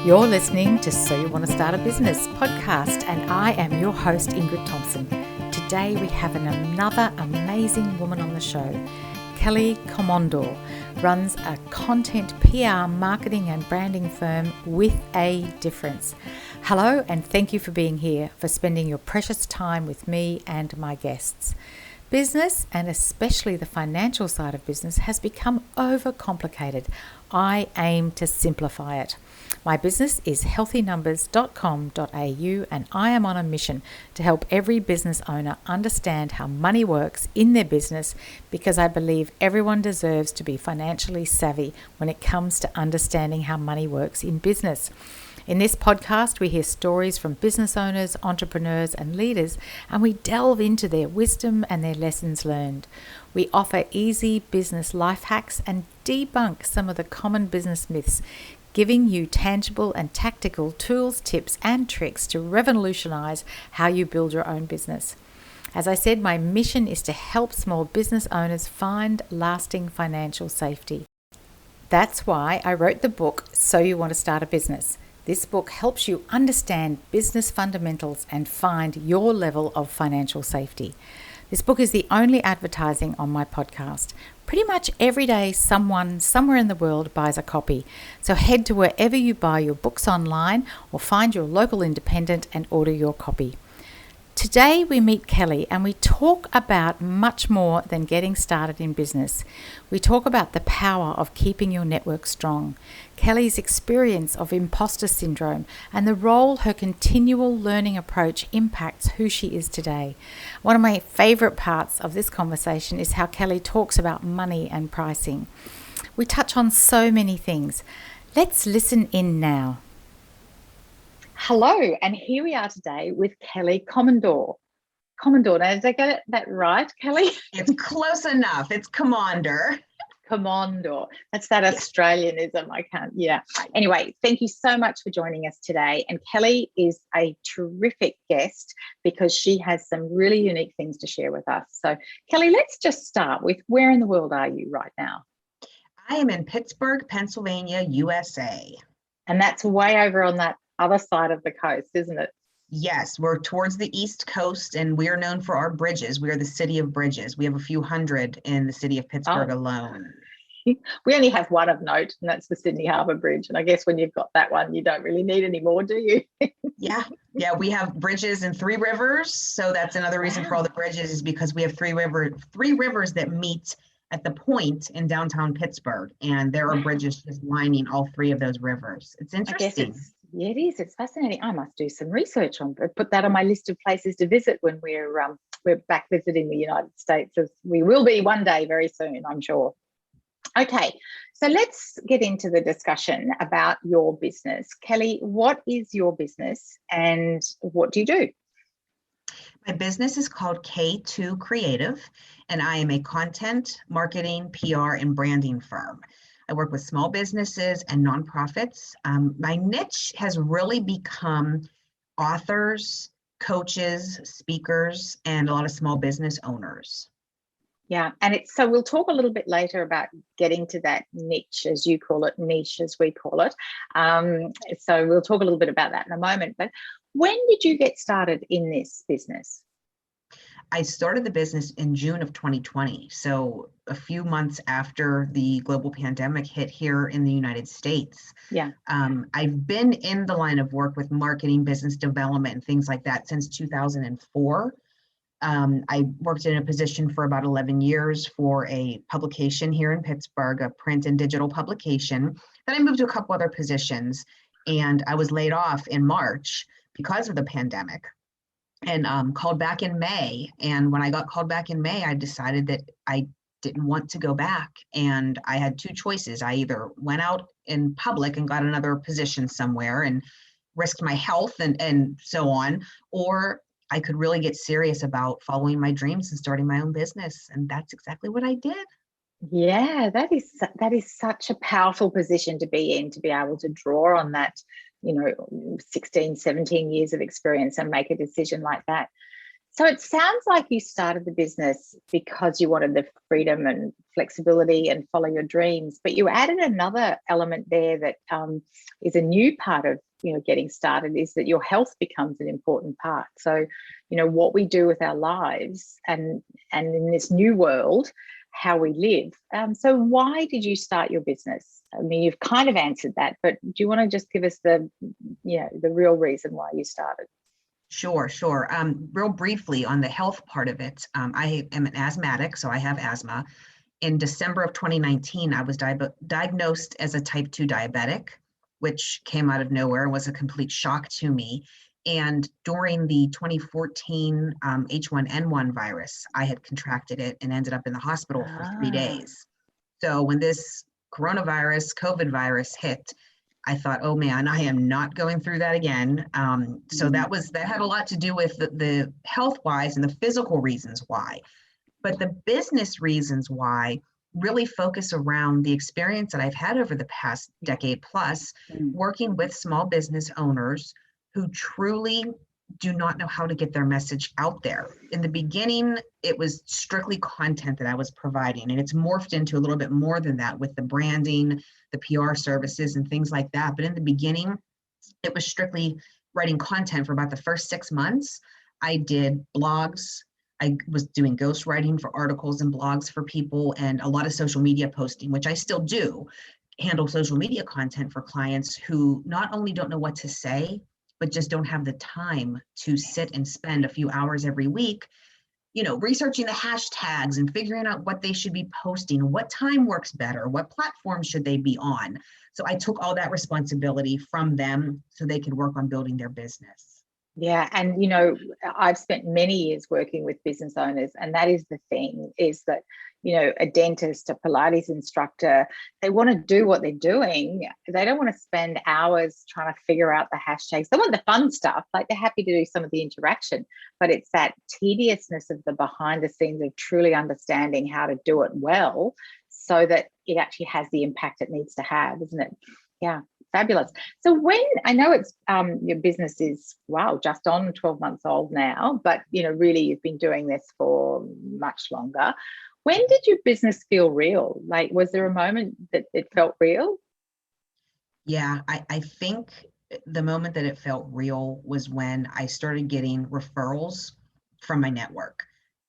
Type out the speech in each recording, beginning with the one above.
You're listening to So You Want to Start a Business podcast, and I am your host, Ingrid Thompson. Today we have another amazing woman on the show. Kelli Komondor runs a content PR marketing and branding firm with a difference. Hello, and thank you for being here, for spending your precious time with me and my guests. Business, and especially the financial side of business, has become overcomplicated. I aim to simplify it. My business is healthynumbers.com.au, and I am on a mission to help every business owner understand how money works in their business, because I believe everyone deserves to be financially savvy when it comes to understanding how money works in business. In this podcast, we hear stories from business owners, entrepreneurs, and leaders, and we delve into their wisdom and their lessons learned. We offer easy business life hacks and debunk some of the common business myths, giving you tangible and tactical tools, tips, and tricks to revolutionize how you build your own business. As I said, my mission is to help small business owners find lasting financial safety. That's why I wrote the book, So You Want to Start a Business. This book helps you understand business fundamentals and find your level of financial safety. This book is the only advertising on my podcast. Pretty much every day, someone somewhere in the world buys a copy. So head to wherever you buy your books online or find your local independent and order your copy. Today we meet Kelli, and we talk about much more than getting started in business. We talk about the power of keeping your network strong, Kelli's experience of imposter syndrome, and the role her continual learning approach impacts who she is today. One of my favorite parts of this conversation is how Kelli talks about money and pricing. We touch on so many things. Let's listen in now. Hello, and here we are today with Kelli Komondor. Komondor, now, did I get that right, Kelli? It's close enough. It's Komondor. Komondor. That's that Australianism. I can't, yeah. Anyway, thank you so much for joining us today. And Kelli is a terrific guest because she has some really unique things to share with us. So, Kelli, let's just start with, where in the world are you right now? I am in Pittsburgh, Pennsylvania, USA. And that's way over on that other side of the coast, isn't it? Yes, we're towards the East Coast, and we are known for our bridges. We are the city of bridges. We have a few hundred in the city of Pittsburgh alone. We only have one of note, and that's the Sydney Harbour Bridge. And I guess when you've got that one, you don't really need any more, do you? Yeah, we have bridges in Three Rivers. So that's another reason for all the bridges, is because we have three rivers that meet at the point in downtown Pittsburgh, and there are bridges just lining all three of those rivers. It's interesting. Yeah, it is. It's fascinating. I must do some research on, put that on my list of places to visit when we're back visiting the United States, as we will be one day very soon, I'm sure. Okay, so let's get into the discussion about your business. Kelli, what is your business and what do you do? My business is called K2 Creative, and I am a content, marketing, PR, and branding firm. I work with small businesses and nonprofits. My niche has really become authors, coaches, speakers, and a lot of small business owners. Yeah, and so we'll talk a little bit later about getting to that niche, as you call it, niche as we call it. So we'll talk a little bit about that in a moment. But when did you get started in this business? I started the business in June of 2020, so a few months after the global pandemic hit here in the United States. Yeah. I've been in the line of work with marketing, business development, and things like that since 2004. I worked in a position for about 11 years for a publication here in Pittsburgh, a print and digital publication. Then I moved to a couple other positions, and I was laid off in March because of the pandemic. And called back in May. And when I got called back in May, I decided that I didn't want to go back. And I had two choices. I either went out in public and got another position somewhere and risked my health and so on, or I could really get serious about following my dreams and starting my own business. And that's exactly what I did. Yeah, that is such a powerful position to be in, to be able to draw on that, 16, 17 years of experience and make a decision like that. So it sounds like you started the business because you wanted the freedom and flexibility and follow your dreams, but you added another element there that is a new part of getting started, is that your health becomes an important part. So what we do with our lives and in this new world, how we live. So why did you start your business? I mean, you've kind of answered that, but do you want to just give us the real reason why you started? Sure. Real briefly on the health part of it, I am an asthmatic, so I have asthma. In December of 2019, I was diagnosed as a type 2 diabetic, which came out of nowhere and was a complete shock to me. And during the 2014 H1N1 virus, I had contracted it and ended up in the hospital for 3 days. So when this coronavirus, COVID virus hit, I thought, oh man, I am not going through that again. So that had a lot to do with the health wise and the physical reasons why. But the business reasons why really focus around the experience that I've had over the past decade plus, working with small business owners who truly do not know how to get their message out there. In the beginning, it was strictly content that I was providing, and it's morphed into a little bit more than that with the branding, the PR services, and things like that. But in the beginning, it was strictly writing content. For about the first 6 months, I did blogs. I was doing ghostwriting for articles and blogs for people, and a lot of social media posting, which I still do, handle social media content for clients who not only don't know what to say, but just don't have the time to sit and spend a few hours every week, researching the hashtags and figuring out what they should be posting, what time works better, what platform should they be on. So I took all that responsibility from them so they could work on building their business. Yeah. And, I've spent many years working with business owners, and that is the thing, is that, a dentist, a Pilates instructor, they want to do what they're doing. They don't want to spend hours trying to figure out the hashtags. They want the fun stuff. Like, they're happy to do some of the interaction, but it's that tediousness of the behind the scenes of truly understanding how to do it well so that it actually has the impact it needs to have, isn't it? Yeah. Fabulous. So when I know it's your business is just on 12 months old now, but really you've been doing this for much longer. When did your business feel real? Like, was there a moment that it felt real? Yeah, I think the moment that it felt real was when I started getting referrals from my network.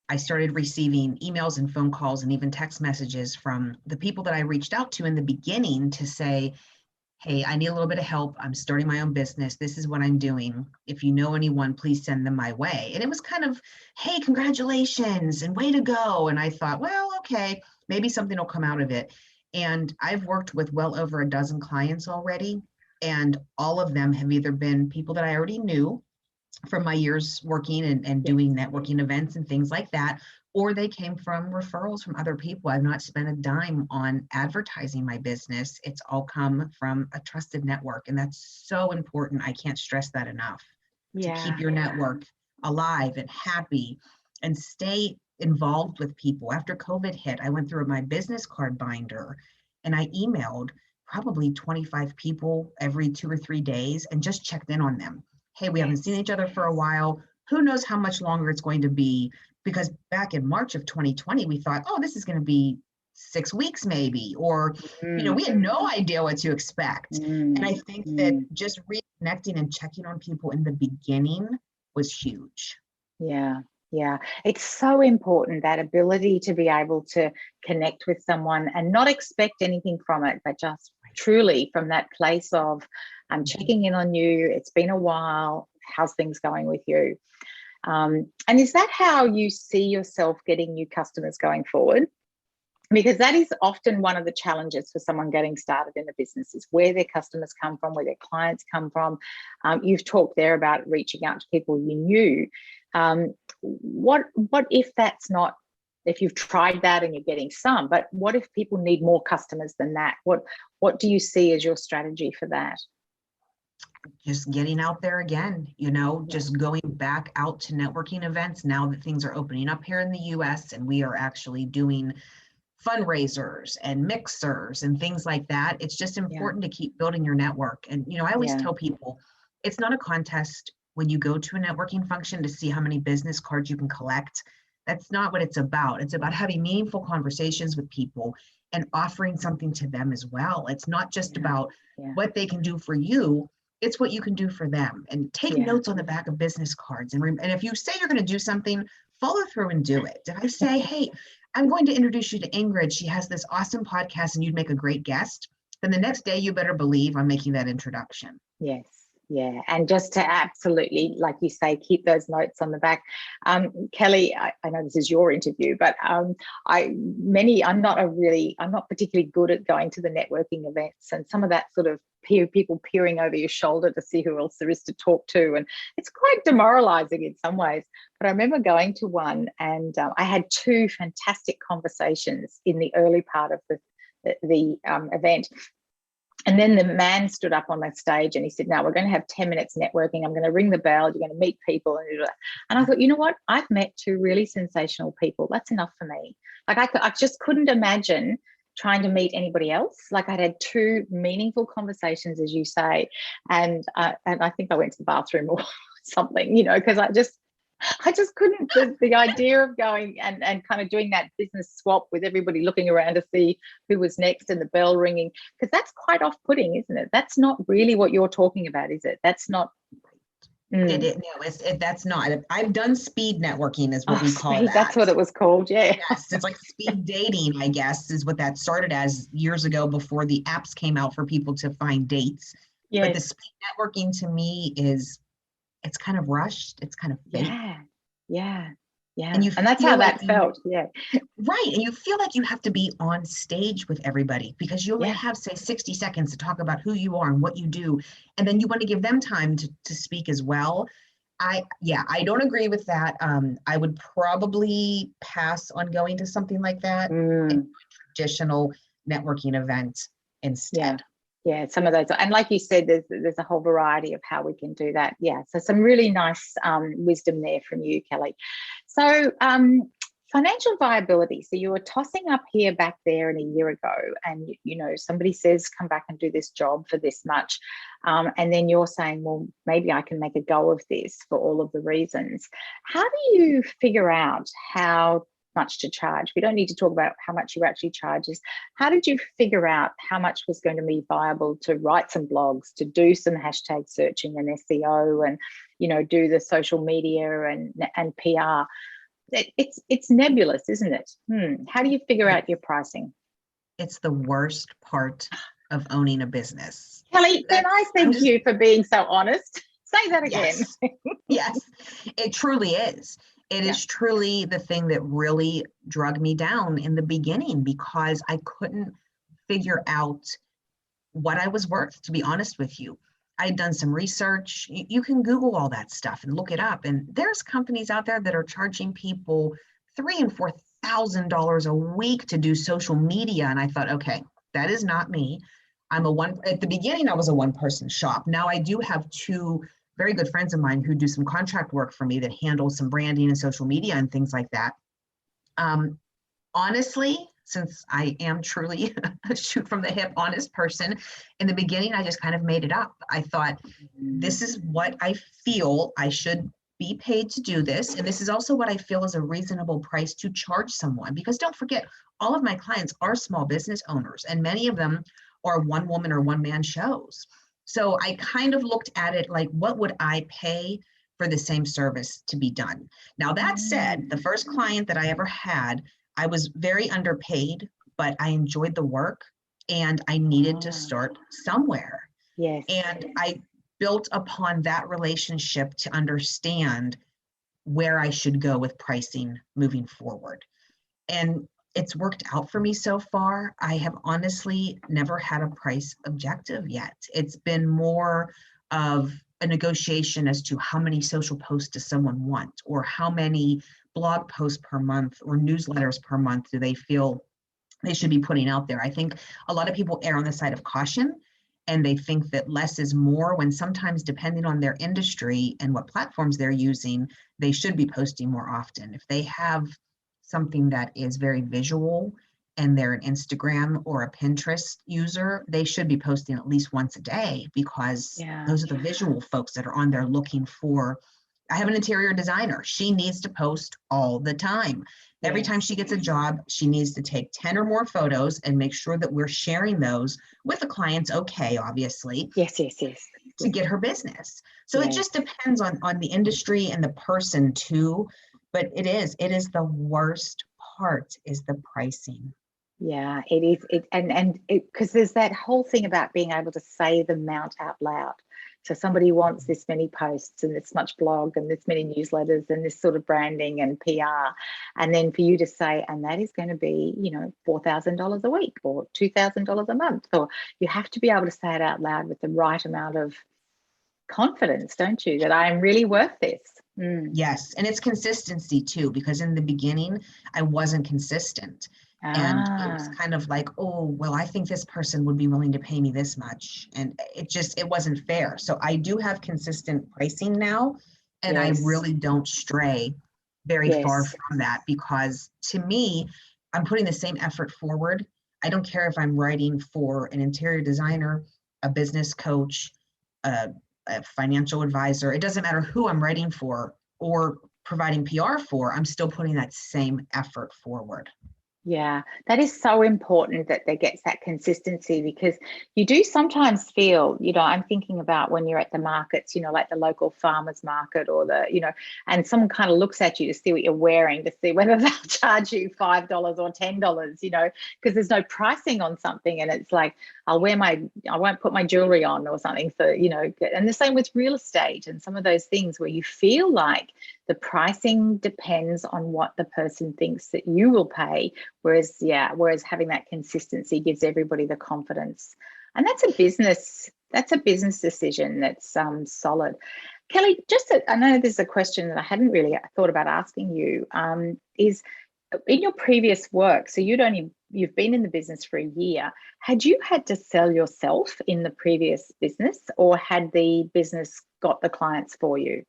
I started receiving emails and phone calls and even text messages from the people that I reached out to in the beginning to say, hey, I need a little bit of help. I'm starting my own business. This is what I'm doing. If you know anyone, please send them my way. And it was kind of, hey, congratulations and way to go. And I thought, well, okay, maybe something will come out of it. And I've worked with well over a dozen clients already. And all of them have either been people that I already knew from my years working and doing networking events and things like that, or they came from referrals from other people. I've not spent a dime on advertising my business. It's all come from a trusted network. And that's so important. I can't stress that enough. To keep your network alive and happy and stay involved with people. After COVID hit, I went through my business card binder and I emailed probably 25 people every 2 or 3 days and just checked in on them. Hey, we haven't seen each other for a while. Who knows how much longer it's going to be? Because back in March of 2020, we thought, oh, this is going to be 6 weeks maybe, or, we had no idea what to expect. And I think that just reconnecting and checking on people in the beginning was huge. Yeah. Yeah. It's so important, that ability to be able to connect with someone and not expect anything from it, but just truly from that place of, I'm checking in on you. It's been a while. How's things going with you? And is that how you see yourself getting new customers going forward? Because that is often one of the challenges for someone getting started in a business, is where their customers come from, where their clients come from. You've talked there about reaching out to people you knew. What if that's not, if you've tried that and you're getting some, but what if people need more customers than that? What do you see as your strategy for that? Just getting out there again, just going back out to networking events now that things are opening up here in the US and we are actually doing fundraisers and mixers and things like that. It's just important to keep building your network. And, I always tell people, it's not a contest when you go to a networking function to see how many business cards you can collect. That's not what it's about. It's about having meaningful conversations with people and offering something to them as well. It's not just about what they can do for you, it's what you can do for them. And take notes on the back of business cards. And if you say you're going to do something, follow through and do it. If I say, hey, I'm going to introduce you to Ingrid, she has this awesome podcast and you'd make a great guest, then the next day you better believe I'm making that introduction. Yes. Yeah. And just to absolutely, like you say, keep those notes on the back. Kelli, I know this is your interview, but I'm not particularly good at going to the networking events, and some of that sort of people peering over your shoulder to see who else there is to talk to. And it's quite demoralizing in some ways. But I remember going to one, and I had two fantastic conversations in the early part of the event. And then the man stood up on the stage and he said, now we're going to have 10 minutes networking. I'm going to ring the bell. You're going to meet people. And I thought, you know what? I've met two really sensational people. That's enough for me. Like I just couldn't imagine trying to meet anybody else. Like I'd had two meaningful conversations, as you say. And I think I went to the bathroom or something, because I just couldn't, the idea of going and kind of doing that business swap with everybody looking around to see who was next and the bell ringing, because that's quite off-putting, isn't it? That's not really what you're talking about, is it? That's not. That's not. I've done speed networking is what we call that. That's what it was called, yeah. Yes, it's like speed dating, I guess, is what that started as years ago before the apps came out for people to find dates. Yes. But the speed networking to me it's kind of rushed. It's kind of fake. Yeah. And that's how that felt. Yeah. Right. And you feel like you have to be on stage with everybody because you only have, say, 60 seconds to talk about who you are and what you do. And then you want to give them time to speak as well. I don't agree with that. I would probably pass on going to something like that and do a traditional networking event instead. Yeah, some of those, and like you said, there's a whole variety of how we can do that. Yeah, so some really nice wisdom there from you, Kelli. So financial viability. So you were tossing up here back there and a year ago, and somebody says come back and do this job for this much, and then you're saying, well, maybe I can make a go of this for all of the reasons. How do you figure out how much to charge? We don't need to talk about how much you actually charge. How did you figure out how much was going to be viable to write some blogs, to do some hashtag searching and SEO, and do the social media and PR? It's nebulous, isn't it? How do you figure out your pricing? It's the worst part of owning a business. Kelli, can I thank you for being so honest? Say that again. Yes, it truly is. It is truly the thing that really drug me down in the beginning because I couldn't figure out what I was worth, to be honest with you. I'd done some research. You can Google all that stuff and look it up. And there's companies out there that are charging people $3,000 and $4,000 a week to do social media. And I thought, okay, that is not me. At the beginning, I was a one-person shop. Now I do have two very good friends of mine who do some contract work for me that handle some branding and social media and things like that. Honestly, since I am truly a shoot from the hip honest person, in the beginning, I just kind of made it up. I thought, this is what I feel I should be paid to do this. And this is also what I feel is a reasonable price to charge someone. Because don't forget, all of my clients are small business owners, and many of them are one woman or one man shows. So I kind of looked at it like, what would I pay for the same service to be done? Now, that said, the first client that I ever had, I was very underpaid, but I enjoyed the work and I needed to start somewhere. Yes. And I built upon that relationship to understand where I should go with pricing moving forward. And it's worked out for me so far. I have honestly never had a price objective yet. It's been more of a negotiation as to how many social posts does someone want, or how many blog posts per month or newsletters per month do they feel they should be putting out there. I think a lot of people err on the side of caution and they think that less is more, when sometimes, depending on their industry and what platforms they're using, they should be posting more often. If they have something that is very visual and they're an Instagram or a Pinterest user, they should be posting at least once a day, because those are the visual folks that are on there looking for. I have an interior designer. She needs to post all the time. Every time she gets a job, she needs to take 10 or more photos and make sure that we're sharing those with the client's okay, obviously. Yes. To get her business. So it just depends on the industry and the person too. But it is the worst part is the pricing. Yeah, it is. And because there's that whole thing about being able to say the amount out loud. So somebody wants this many posts and this much blog and this many newsletters and this sort of branding and PR. And then for you to say, and that is going to be, $4,000 a week or $2,000 a month, or you have to be able to say it out loud with the right amount of confidence, don't you, that I am really worth this. Yes. And it's consistency too, because in the beginning, I wasn't consistent. And it was kind of like, oh, well, I think this person would be willing to pay me this much. And it wasn't fair. So I do have consistent pricing now. And I really don't stray very far from that, because to me, I'm putting the same effort forward. I don't care if I'm writing for an interior designer, a business coach, a financial advisor. It doesn't matter who I'm writing for or providing PR for, I'm still putting that same effort forward. Yeah, that is so important that there gets that consistency, because you do sometimes feel, I'm thinking about when you're at the markets, like the local farmers market or and someone kind of looks at you to see what you're wearing, to see whether they'll charge you $5 or $10, because there's no pricing on something. And it's like, I won't put my jewelry on or something for, and the same with real estate and some of those things where you feel like the pricing depends on what the person thinks that you will pay. Whereas having that consistency gives everybody the confidence. And that's a business decision that's solid. Kelli, I know there's a question that I hadn't really thought about asking you, is in your previous work, so you've been in the business for a year, had you had to sell yourself in the previous business, or had the business got the clients for you?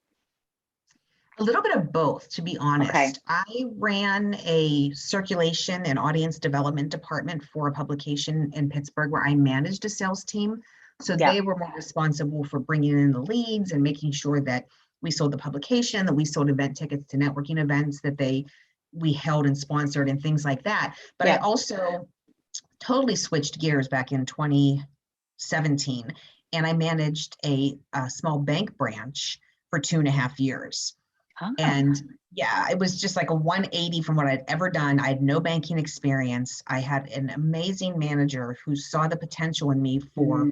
A little bit of both, to be honest. Okay. I ran a circulation and audience development department for a publication in Pittsburgh where I managed a sales team. So they were more responsible for bringing in the leads and making sure that we sold the publication, that we sold event tickets to networking events that we held and sponsored and things like that. But I also totally switched gears back in 2017, and I managed a small bank branch for 2.5 years. And it was just like a 180 from what I'd ever done. I had no banking experience. I had an amazing manager who saw the potential in me for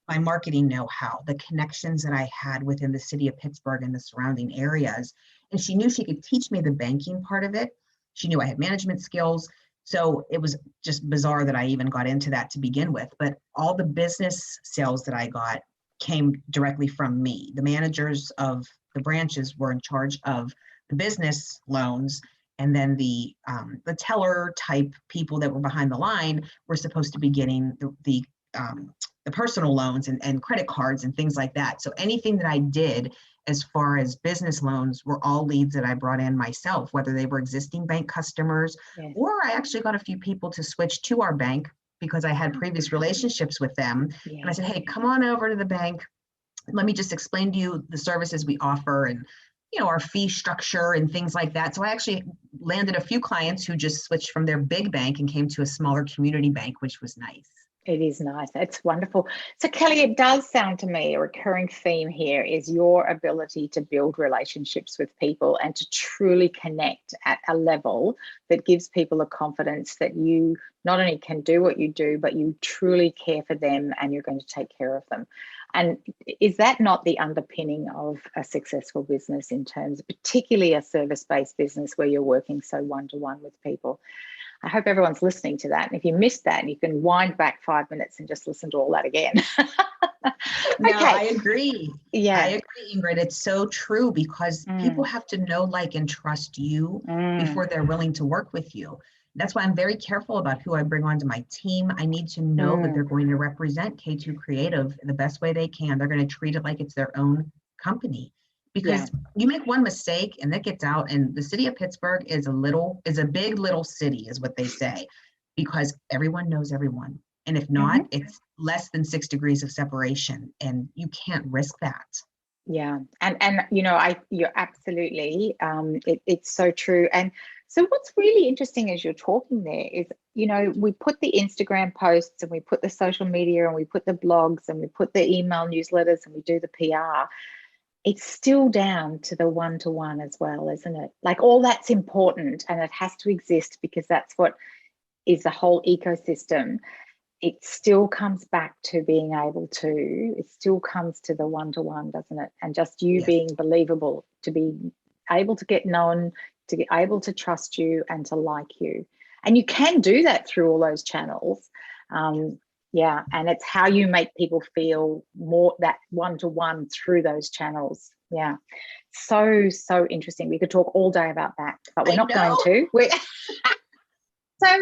my marketing know-how, the connections that I had within the city of Pittsburgh and the surrounding areas. And she knew she could teach me the banking part of it. She knew I had management skills. So it was just bizarre that I even got into that to begin with. But all the business sales that I got came directly from me. The managers of the branches were in charge of the business loans, and then the teller type people that were behind the line were supposed to be getting the personal loans and credit cards and things like that. So anything that I did as far as business loans were all leads that I brought in myself, whether they were existing bank customers, or I actually got a few people to switch to our bank because I had previous relationships with them. And I said, hey, come on over to the bank. Let me just explain to you the services we offer and, our fee structure and things like that. So I actually landed a few clients who just switched from their big bank and came to a smaller community bank, which was nice. It is nice. It's wonderful. So Kelli, it does sound to me a recurring theme here is your ability to build relationships with people and to truly connect at a level that gives people the confidence that you not only can do what you do, but you truly care for them and you're going to take care of them. And is that not the underpinning of a successful business in terms of particularly a service-based business where you're working so one-to-one with people? I hope everyone's listening to that. And if you missed that, you can wind back 5 minutes and just listen to all that again. No, I agree. Yeah, I agree, Ingrid. It's so true because people have to know, like, and trust you before they're willing to work with you. That's why I'm very careful about who I bring onto my team. I need to know that they're going to represent K2 Creative in the best way they can. They're going to treat it like it's their own company. Because you make one mistake and that gets out, and the city of Pittsburgh is a big little city, is what they say. because everyone knows everyone. And if not, it's less than 6 degrees of separation, and you can't risk that. Yeah, and you know, you're absolutely it's so true. And so what's really interesting as you're talking there is, you know, we put the Instagram posts and we put the social media and we put the blogs and we put the email newsletters and we do the PR. It's still down to the one-to-one as well, isn't it? Like, all that's important and it has to exist because that's what is the whole ecosystem. It still comes back to being able to, it still comes to the one-to-one, doesn't it? And just you being believable, to be able to get known, to be able to trust you and to like you. And you can do that through all those channels. Yeah, and it's how you make people feel more that one-to-one through those channels. Yeah, so interesting. We could talk all day about that, but we're not going to. So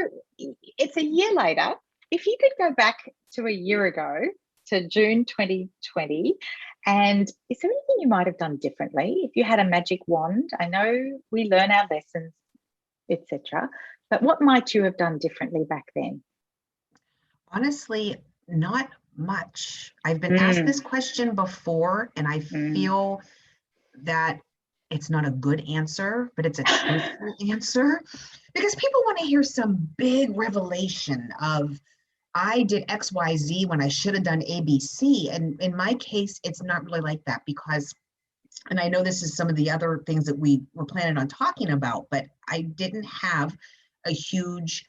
it's a year later. If you could go back to a year ago, to June 2020, and is there anything you might have done differently if you had a magic wand? I know we learn our lessons, etc., but what might you have done differently back then? Honestly, not much. I've been asked this question before, and I feel that it's not a good answer, but it's a truthful answer, because people want to hear some big revelation of, I did XYZ when I should have done ABC. And in my case, it's not really like that, because, and I know this is some of the other things that we were planning on talking about, but I didn't have a huge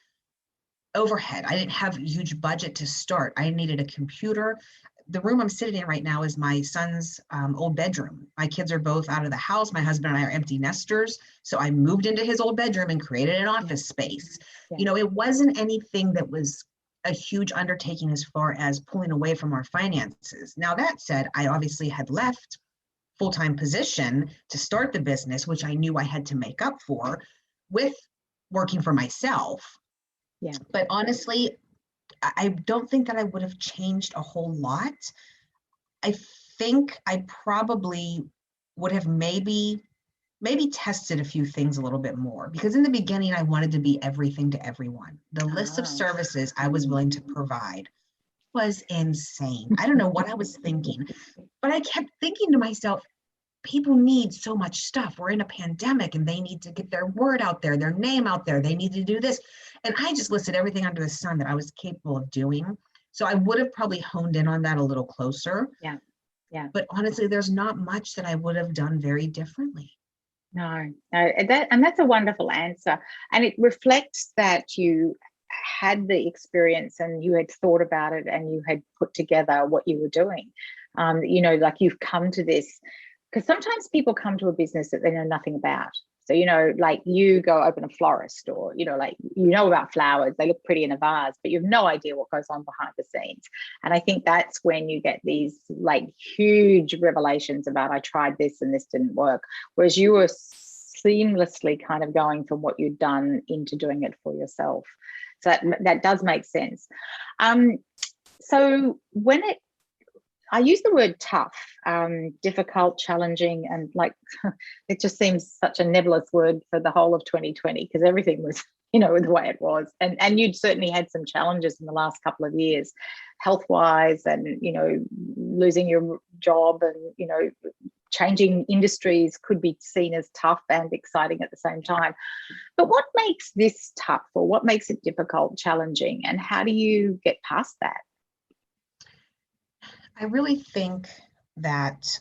overhead. I didn't have a huge budget to start. I needed a computer. The room I'm sitting in right now is my son's old bedroom. My kids are both out of the house. My husband and I are empty nesters. So I moved into his old bedroom and created an office space. You know, it wasn't anything that was a huge undertaking as far as pulling away from our finances. Now, that said, I obviously had left full-time position to start the business, which I knew I had to make up for with working for myself. Yeah. But honestly, I don't think that I would have changed a whole lot. I think I probably would have maybe tested a few things a little bit more, because in the beginning, I wanted to be everything to everyone. The list of services I was willing to provide was insane. I don't know what I was thinking, but I kept thinking to myself, people need so much stuff. We're in a pandemic and they need to get their word out there, their name out there. They need to do this. And I just listed everything under the sun that I was capable of doing. So I would have probably honed in on that a little closer. Yeah. Yeah. But honestly, there's not much that I would have done very differently. No, that's a wonderful answer. And it reflects that you had the experience and you had thought about it and you had put together what you were doing. You know, like, you've come to this, because sometimes people come to a business that they know nothing about. So, you know, like, you go open a florist, or, you know, like, you know about flowers, they look pretty in a vase, but you have no idea what goes on behind the scenes. And I think that's when you get these like huge revelations about, I tried this and this didn't work. Whereas you were seamlessly kind of going from what you'd done into doing it for yourself. So that does make sense. So I use the word tough, difficult, challenging, and like, it just seems such a nebulous word for the whole of 2020, because everything was, you know, the way it was. And you'd certainly had some challenges in the last couple of years, health-wise, and, you know, losing your job, and, you know, changing industries could be seen as tough and exciting at the same time. But what makes this tough, or what makes it difficult, challenging, and how do you get past that? I really think that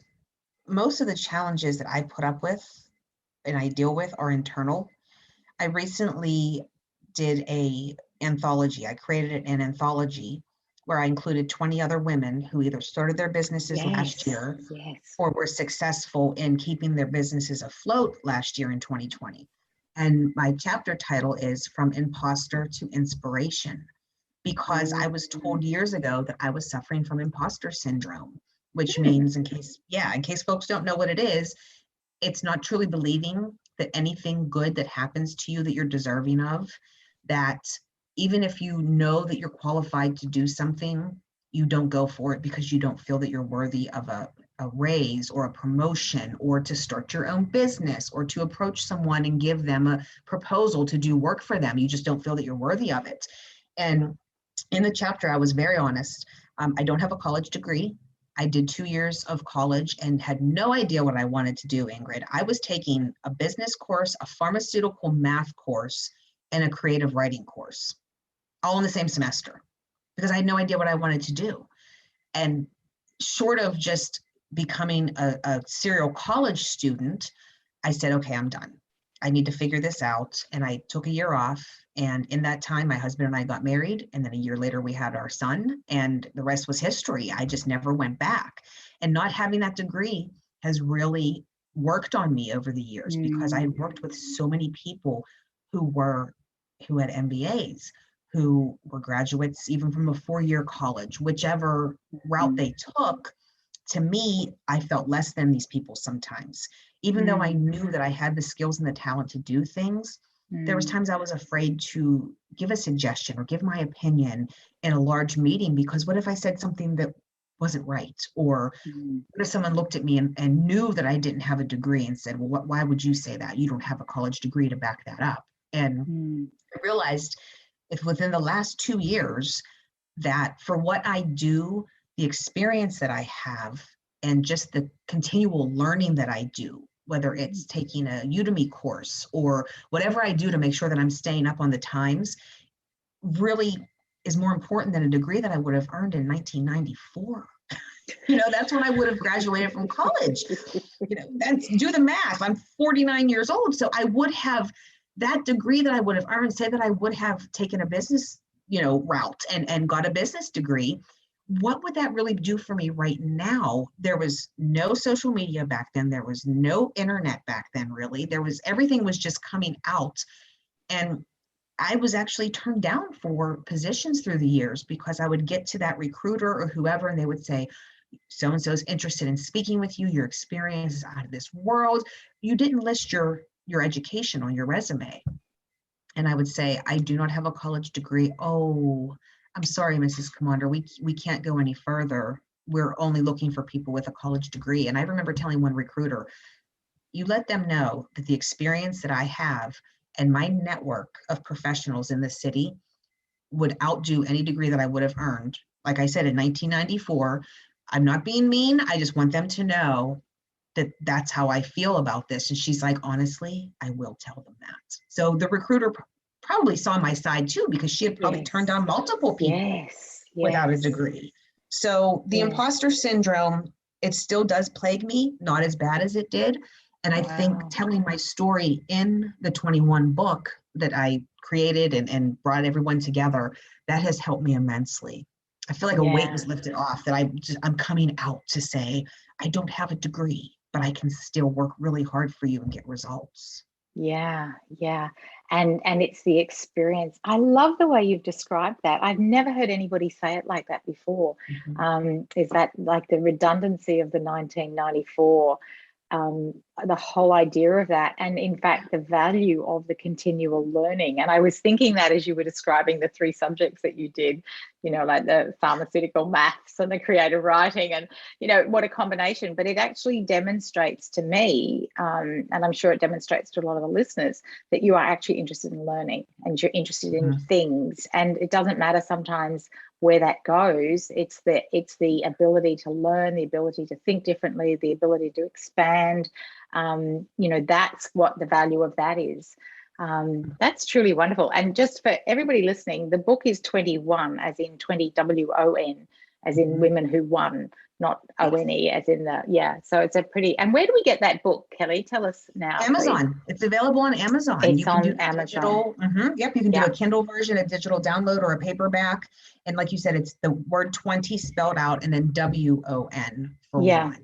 most of the challenges that I put up with and I deal with are internal. I recently did an anthology. I created an anthology where I included 20 other women who either started their businesses last year or were successful in keeping their businesses afloat last year in 2020. And my chapter title is From Imposter to Inspiration, because I was told years ago that I was suffering from imposter syndrome, which means, in case folks don't know what it is, it's not truly believing that anything good that happens to you that you're deserving of, that even if you know that you're qualified to do something, you don't go for it because you don't feel that you're worthy of a raise or a promotion, or to start your own business, or to approach someone and give them a proposal to do work for them. You just don't feel that you're worthy of it. And in the chapter, I was very honest. I don't have a college degree. I did 2 years of college and had no idea what I wanted to do, Ingrid. I was taking a business course, a pharmaceutical math course, and a creative writing course, all in the same semester, because I had no idea what I wanted to do. And short of just becoming a serial college student, I said, okay, I'm done. I need to figure this out. And I took a year off. And in that time, my husband and I got married. And then a year later, we had our son. And the rest was history. I just never went back. And not having that degree has really worked on me over the years, because I worked with so many people who had MBAs, who were graduates even from a 4-year college, whichever route they took. To me, I felt less than these people sometimes. Even though I knew that I had the skills and the talent to do things, there was times I was afraid to give a suggestion or give my opinion in a large meeting, because what if I said something that wasn't right? Or what if someone looked at me and knew that I didn't have a degree and said, well, why would you say that? You don't have a college degree to back that up. And I realized if within the last 2 years that for what I do, the experience that I have, and just the continual learning that I do, whether it's taking a Udemy course or whatever I do to make sure that I'm staying up on the times, really is more important than a degree that I would have earned in 1994. That's when I would have graduated from college. That's, do the math. I'm 49 years old. So I would have that degree that I would have earned, say that I would have taken a business, route and got a business degree. What would that really do for me right now? There was no social media back then. There was no internet back then, really. Everything was just coming out. And I was actually turned down for positions through the years, because I would get to that recruiter or whoever, and they would say, so-and-so is interested in speaking with you. Your experience is out of this world. You didn't list your education on your resume. And I would say, I do not have a college degree. Oh, I'm sorry, Mrs. Komondor, we can't go any further. We're only looking for people with a college degree. And I remember telling one recruiter, you let them know that the experience that I have and my network of professionals in the city would outdo any degree that I would have earned. Like I said, in 1994, I'm not being mean. I just want them to know that that's how I feel about this. And she's like, honestly, I will tell them that. So the recruiter probably saw my side too, because she had probably turned down multiple people without a degree. So the imposter syndrome, it still does plague me, not as bad as it did. And I think telling my story in the 21 book that I created and brought everyone together, that has helped me immensely. I feel like a weight was lifted off, that I'm coming out to say, I don't have a degree, but I can still work really hard for you and get results. Yeah. And it's the experience. I love the way you've described that. I've never heard anybody say it like that before. Is that like the redundancy of the 1994, the whole idea of that, and in fact the value of the continual learning. And I was thinking that as you were describing the 3 subjects that you did, like the pharmaceutical maths and the creative writing, and what a combination. But it actually demonstrates to me, and I'm sure it demonstrates to a lot of the listeners, that you are actually interested in learning and you're interested in things. And it doesn't matter sometimes where that goes. It's the ability to learn, the ability to think differently, the ability to expand. That's what the value of that is. That's truly wonderful. And just for everybody listening, the book is 21, as in 20 WON, as in women who won, not ONE, as in so it's a pretty. And where do we get that book, Kelly? Tell us now. Amazon. Please. It's available on Amazon. It's on Amazon. Digital, yep, you can do a Kindle version, a digital download, or a paperback. And like you said, it's the word 20 spelled out and then WON for one.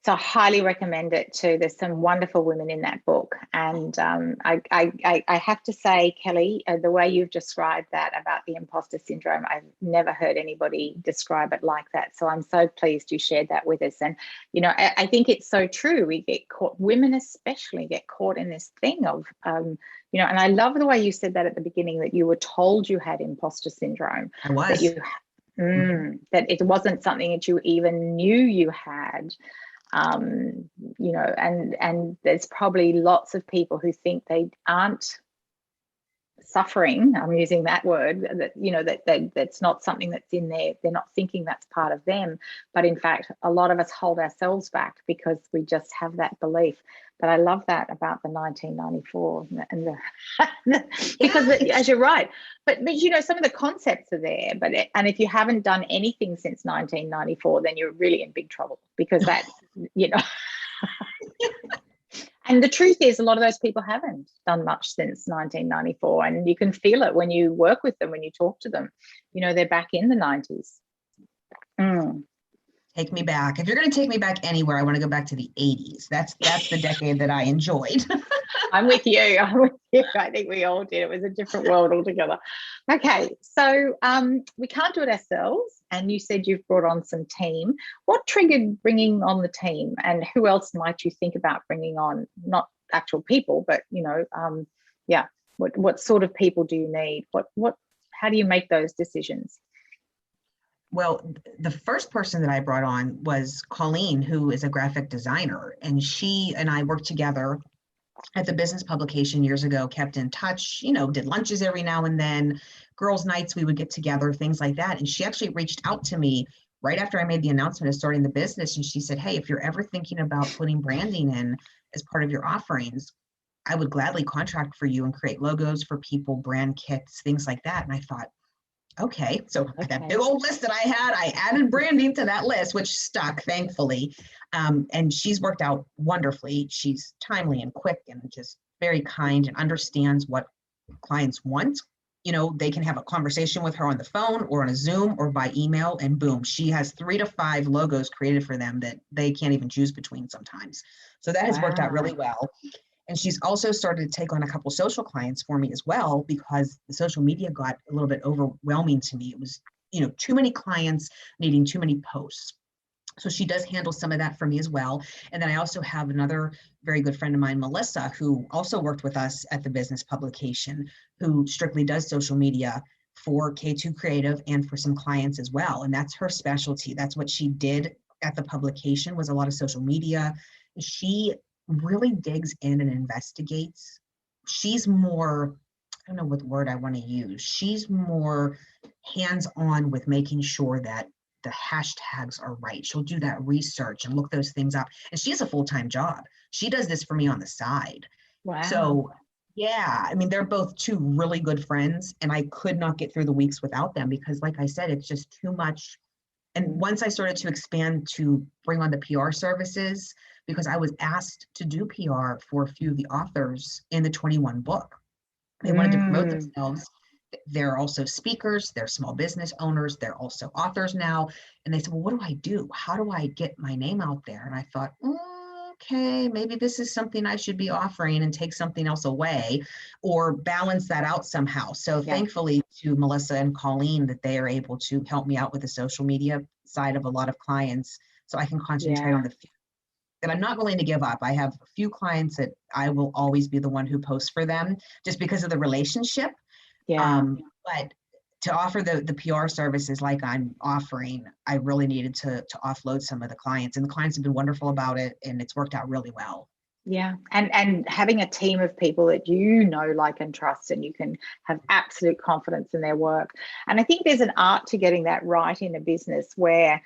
So I highly recommend it too. There's some wonderful women in that book. And I have to say, Kelly, the way you've described that about the imposter syndrome, I've never heard anybody describe it like that. So I'm so pleased you shared that with us. And, I think it's so true. We get caught, women especially get caught in this thing of, and I love the way you said that at the beginning, that you were told you had imposter syndrome. I was. That it wasn't something that you even knew you had. And there's probably lots of people who think they aren't suffering, I'm using that word, that, you know, that's not something that's in there. They're not thinking that's part of them. But in fact, a lot of us hold ourselves back because we just have that belief. But I love that about the 1994 and because as you're right, but you know, some of the concepts are there, and if you haven't done anything since 1994, then you're really in big trouble, because that, you know. And the truth is, a lot of those people haven't done much since 1994, and you can feel it when you work with them, when you talk to them. You know, they're back in the 90s. Take me back. If you're going to take me back anywhere, I want to go back to the 80s. That's the decade that I enjoyed. I'm with you. I think we all did. It was a different world altogether. Okay, so we can't do it ourselves. And you said you've brought on some team. What triggered bringing on the team, and who else might you think about bringing on? Not actual people, but you know, what sort of people do you need? How do you make those decisions? Well, the first person that I brought on was Colleen, who is a graphic designer, and she and I worked together at the business publication years ago, kept in touch, you know, did lunches every now and then, girls' nights, we would get together, things like that. And she actually reached out to me right after I made the announcement of starting the business. And she said, hey, if you're ever thinking about putting branding in as part of your offerings, I would gladly contract for you and create logos for people, brand kits, things like that. And I thought, okay, so that big old list that I had, I added branding to that list, which stuck, thankfully. And she's worked out wonderfully. She's timely and quick and just very kind and understands what clients want. You know, they can have a conversation with her on the phone or on a Zoom or by email, and boom, she has 3 to 5 logos created for them that they can't even choose between sometimes. So that has worked out really well. And she's also started to take on a couple social clients for me as well, because the social media got a little bit overwhelming to me. It was, you know, too many clients needing too many posts. So she does handle some of that for me as well. And then I also have another very good friend of mine, Melissa, who also worked with us at the business publication, who strictly does social media for K2 Creative and for some clients as well. And that's her specialty. That's what she did at the publication, was a lot of social media. She really digs in and investigates. She's more, I don't know what word I want to use. She's more hands-on with making sure that the hashtags are right. She'll do that research and look those things up. And she has a full-time job. She does this for me on the side. Wow. So yeah, I mean, they're both 2 really good friends, and I could not get through the weeks without them, because like I said, it's just too much. And once I started to expand to bring on the PR services, because I was asked to do PR for a few of the authors in the 21 book. They wanted to promote themselves. They're also speakers, they're small business owners, they're also authors now. And they said, well, what do I do? How do I get my name out there? And I thought, okay, maybe this is something I should be offering and take something else away, or balance that out somehow. So thankfully to Melissa and Colleen, that they are able to help me out with the social media side of a lot of clients, so I can concentrate on the few that I'm not willing to give up. I have a few clients that I will always be the one who posts for them, just because of the relationship. But to offer the PR services like I'm offering, I really needed to offload some of the clients, and the clients have been wonderful about it, and it's worked out really well. Yeah, and having a team of people that you know, like, and trust, and you can have absolute confidence in their work. And I think there's an art to getting that right in a business, where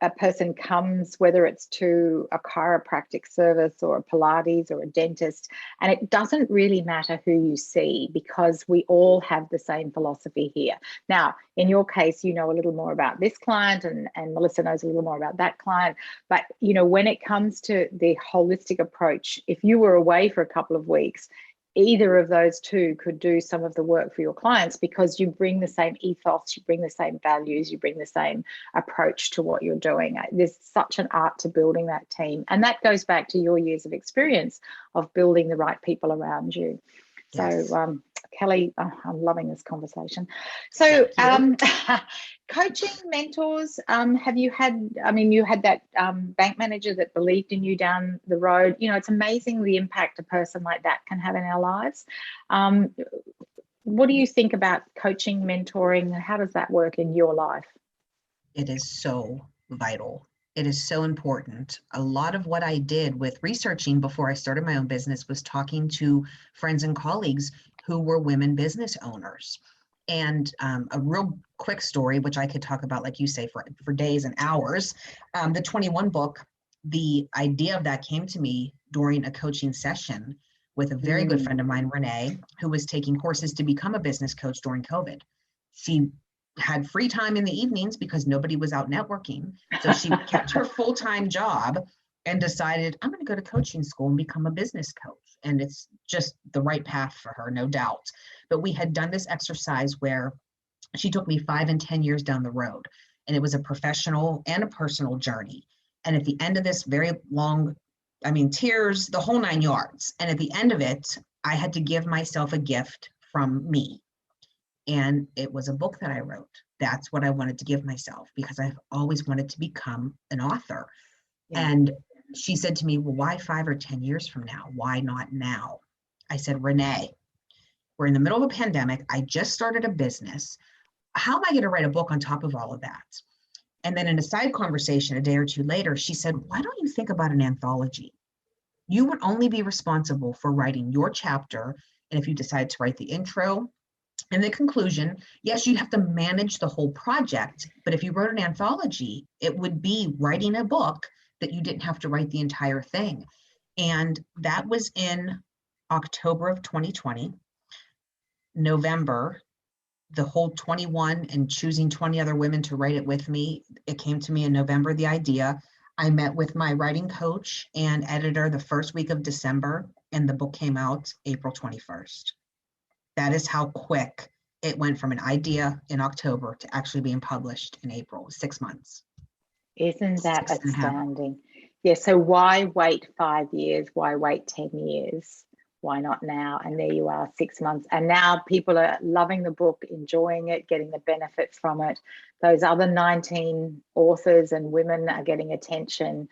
a person comes, whether it's to a chiropractic service or a Pilates or a dentist, and it doesn't really matter who you see, because we all have the same philosophy here. Now, in your case, you know a little more about this client, and Melissa knows a little more about that client. But, you know, when it comes to the holistic approach, if you were away for a couple of weeks, either of those 2 could do some of the work for your clients, because you bring the same ethos, you bring the same values, you bring the same approach to what you're doing. There's such an art to building that team. And that goes back to your years of experience of building the right people around you. Yes. So, Kelli, I'm loving this conversation. So, coaching mentors, have you had, I mean, you had that bank manager that believed in you down the road. You know, it's amazing the impact a person like that can have in our lives. What do you think about coaching, mentoring? How does that work in your life? It is so vital. It is so important. A lot of what I did with researching before I started my own business was talking to friends and colleagues who were women business owners. And a real quick story, which I could talk about, like you say, for days and hours. The 21 book, the idea of that came to me during a coaching session with a very good friend of mine, Renee, who was taking courses to become a business coach during COVID. She had free time in the evenings because nobody was out networking. So she kept her full-time job and decided, I'm going to go to coaching school and become a business coach. And it's just the right path for her, no doubt. But we had done this exercise where she took me 5 and 10 years down the road. And it was a professional and a personal journey. And at the end of this very long, tears, the whole 9 yards. And at the end of it, I had to give myself a gift from me. And it was a book that I wrote. That's what I wanted to give myself, because I've always wanted to become an author. Yeah. And she said to me, well, why 5 or 10 years from now? Why not now? I said, Renee, we're in the middle of a pandemic. I just started a business. How am I going to write a book on top of all of that? And then in a side conversation a day or two later, she said, why don't you think about an anthology? You would only be responsible for writing your chapter. And if you decide to write the intro and the conclusion, yes, you'd have to manage the whole project. But if you wrote an anthology, it would be writing a book that you didn't have to write the entire thing. And that was in October of 2020. November, the whole 21 and choosing 20 other women to write it with me, it came to me in November, the idea. I met with my writing coach and editor the first week of December, and the book came out April 21st. That is how quick it went from an idea in October to actually being published in April, 6 months. Isn't that astounding? Yeah, so why wait 5 years? Why wait 10 years? Why not now? And there you are, 6 months. And now people are loving the book, enjoying it, getting the benefits from it. Those other 19 authors and women are getting attention.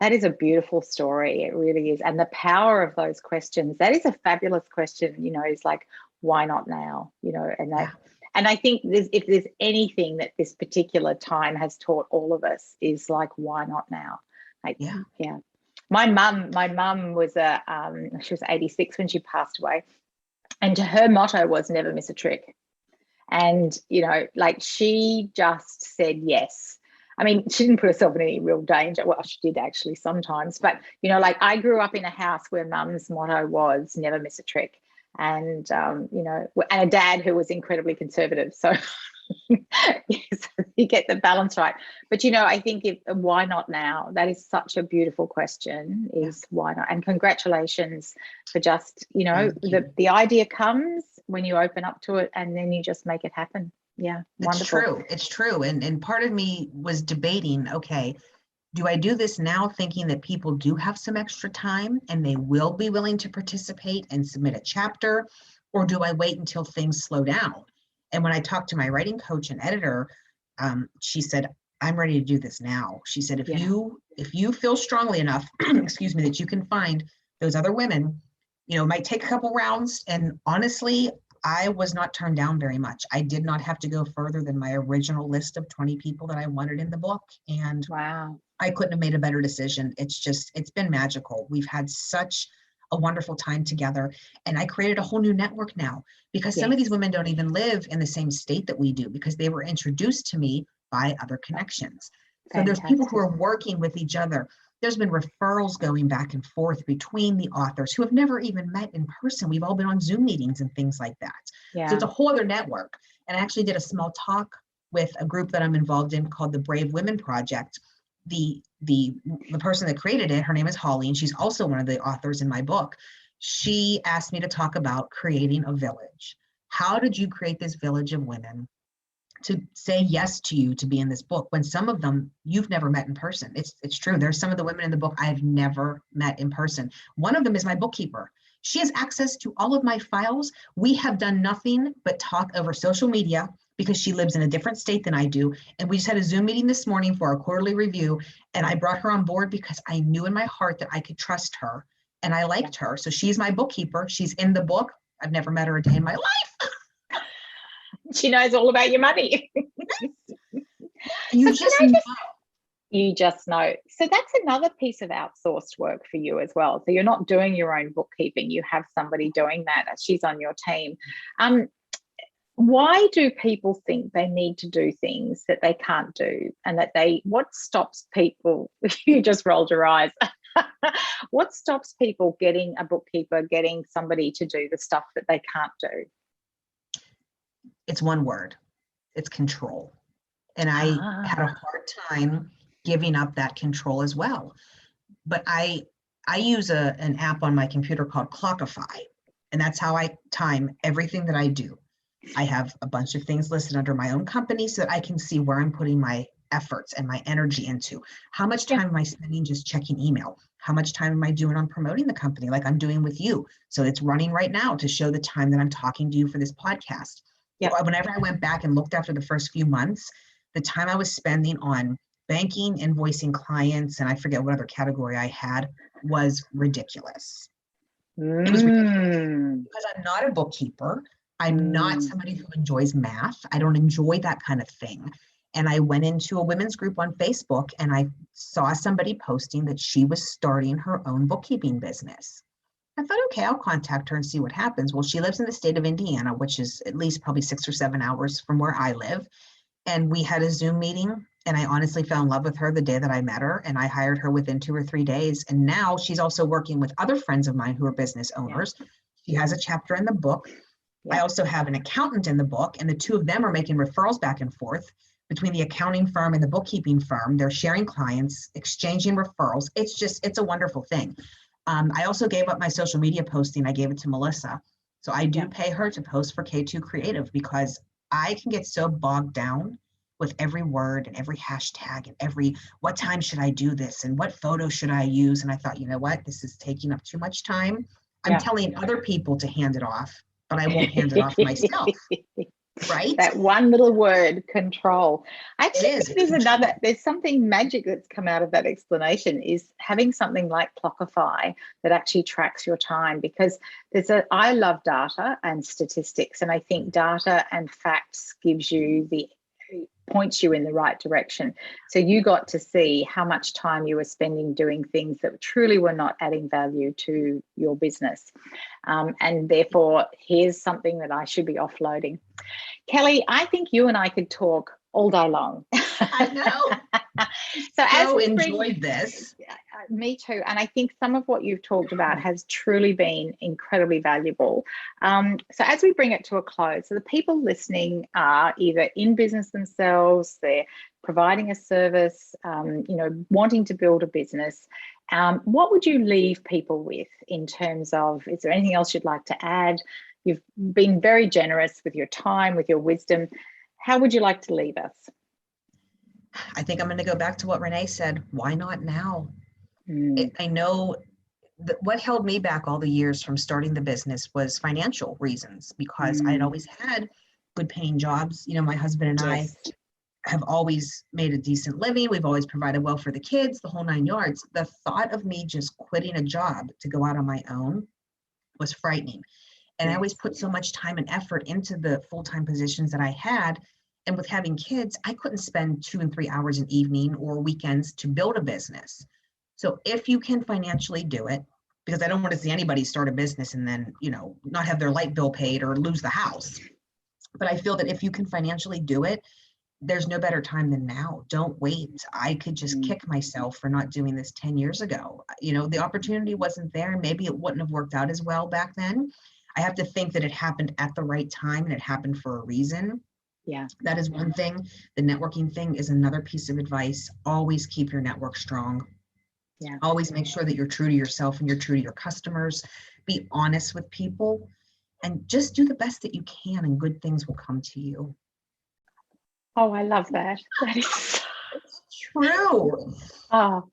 That is a beautiful story. It really is. And the power of those questions, that is a fabulous question, is like, why not now? And that, and I think if there's anything that this particular time has taught all of us is like, why not now? Like, yeah. My mum was she was 86 when she passed away, and her motto was never miss a trick. And she just said yes. She didn't put herself in any real danger. Well, she did actually sometimes, but I grew up in a house where mum's motto was never miss a trick, and and a dad who was incredibly conservative. So yes, you get the balance right. But I think why not now? That is such a beautiful question. Is why not? And congratulations for just the idea comes when you open up to it, and then you just make it happen. Yeah, wonderful. It's true. And part of me was debating, okay, do I do this now thinking that people do have some extra time and they will be willing to participate and submit a chapter, or do I wait until things slow down? And when I talked to my writing coach and editor, she said, I'm ready to do this now. She said, if you feel strongly enough, excuse me, that you can find those other women, it might take a couple rounds. And honestly, I was not turned down very much. I did not have to go further than my original list of 20 people that I wanted in the book. And wow, I couldn't have made a better decision. It's been magical. We've had such a wonderful time together. And I created a whole new network now, because some of these women don't even live in the same state that we do, because they were introduced to me by other connections. So there's people who are working with each other. There's been referrals going back and forth between the authors who have never even met in person. We've all been on Zoom meetings and things like that. So it's a whole other network. And I actually did a small talk with a group that I'm involved in called the Brave Women Project. The person that created it, her name is Holly, and she's also one of the authors in my book. She asked me to talk about creating a village. How did you create this village of women to say yes to you to be in this book, when some of them you've never met in person? It's true. There's some of the women in the book I've never met in person. One of them is my bookkeeper. She has access to all of my files. We have done nothing but talk over social media, because she lives in a different state than I do. And we just had a Zoom meeting this morning for our quarterly review. And I brought her on board because I knew in my heart that I could trust her and I liked her. So she's my bookkeeper. She's in the book. I've never met her a day in my life. She knows all about your money. You just know. You just know. So that's another piece of outsourced work for you as well. So you're not doing your own bookkeeping. You have somebody doing that. She's on your team. Why do people think they need to do things that they can't do, and what stops people? You just rolled your eyes. What stops people getting a bookkeeper, getting somebody to do the stuff that they can't do? It's one word. It's control. And I had a hard time giving up that control as well. But I use an app on my computer called Clockify, and that's how I time everything that I do. I have a bunch of things listed under my own company so that I can see where I'm putting my efforts and my energy into. How much time am I spending just checking email? How much time am I doing on promoting the company like I'm doing with you? So it's running right now to show the time that I'm talking to you for this podcast. Yep. Whenever I went back and looked after the first few months, the time I was spending on banking, invoicing clients, and I forget what other category I had, was ridiculous. It was ridiculous because I'm not a bookkeeper. I'm not somebody who enjoys math. I don't enjoy that kind of thing. And I went into a women's group on Facebook and I saw somebody posting that she was starting her own bookkeeping business. I thought, okay, I'll contact her and see what happens. Well, she lives in the state of Indiana, which is at least probably 6 or 7 hours from where I live. And we had a Zoom meeting, and I honestly fell in love with her the day that I met her, and I hired her within 2 or 3 days. And now she's also working with other friends of mine who are business owners. She has a chapter in the book. I also have an accountant in the book, and the two of them are making referrals back and forth between the accounting firm and the bookkeeping firm. They're sharing clients, exchanging referrals. It's a wonderful thing. I also gave up my social media posting. I gave it to Melissa. So I do pay her to post for K2 Creative because I can get so bogged down with every word and every hashtag and every, what time should I do this and what photo should I use? And I thought, you know what, this is taking up too much time. I'm telling other people to hand it off, but I won't hand it off myself. Right? That one little word, control. I think there's something magic that's come out of that explanation, is having something like Clockify that actually tracks your time, because I love data and statistics, and I think data and facts points you in the right direction. So you got to see how much time you were spending doing things that truly were not adding value to your business. And therefore, here's something that I should be offloading. Kelli, I think you and I could talk all day long. I know. So enjoyed this. Me too. And I think some of what you've talked about has truly been incredibly valuable. So as we bring it to a close, so the people listening are either in business themselves, they're providing a service, wanting to build a business. What would you leave people with in terms of, is there anything else you'd like to add? You've been very generous with your time, with your wisdom. How would you like to leave us? I think I'm going to go back to what Renee said. Why not now? I know that what held me back all the years from starting the business was financial reasons, because I had always had good paying jobs. You know, my husband and I have always made a decent living. We've always provided well for the kids, the whole 9 yards. The thought of me just quitting a job to go out on my own was frightening. And I always put so much time and effort into the full-time positions that I had. And with having kids, I couldn't spend 2 and 3 hours an evening or weekends to build a business. So if you can financially do it, because I don't want to see anybody start a business and then, not have their light bill paid or lose the house. But I feel that if you can financially do it, there's no better time than now. Don't wait. I could just kick myself for not doing this 10 years ago. The opportunity wasn't there. Maybe it wouldn't have worked out as well back then. I have to think that it happened at the right time and it happened for a reason. Yeah. That is one thing. The networking thing is another piece of advice. Always keep your network strong. Yeah. Always make sure that you're true to yourself and you're true to your customers. Be honest with people and just do the best that you can, and good things will come to you. Oh, I love that. That is true. Oh,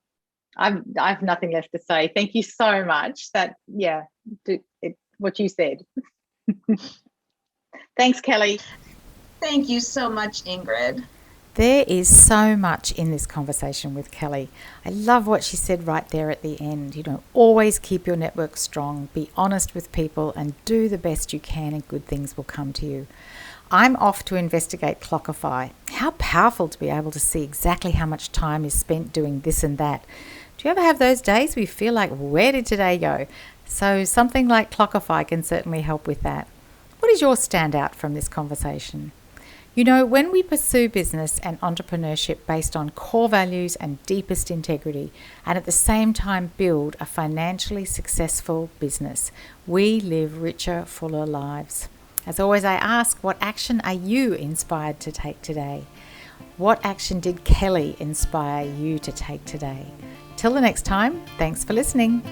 I've nothing left to say. Thank you so much. What you said. Thanks, Kelli. Thank you so much, Ingrid. There is so much in this conversation with Kelli. I love what she said right there at the end. Always keep your network strong, be honest with people, and do the best you can, and good things will come to you. I'm off to investigate Clockify. How powerful to be able to see exactly how much time is spent doing this and that. Do you ever have those days where you feel like, where did today go? So something like Clockify can certainly help with that. What is your standout from this conversation? You know, when we pursue business and entrepreneurship based on core values and deepest integrity, and at the same time build a financially successful business, we live richer, fuller lives. As always, I ask, what action are you inspired to take today? What action did Kelli inspire you to take today? Till the next time, thanks for listening.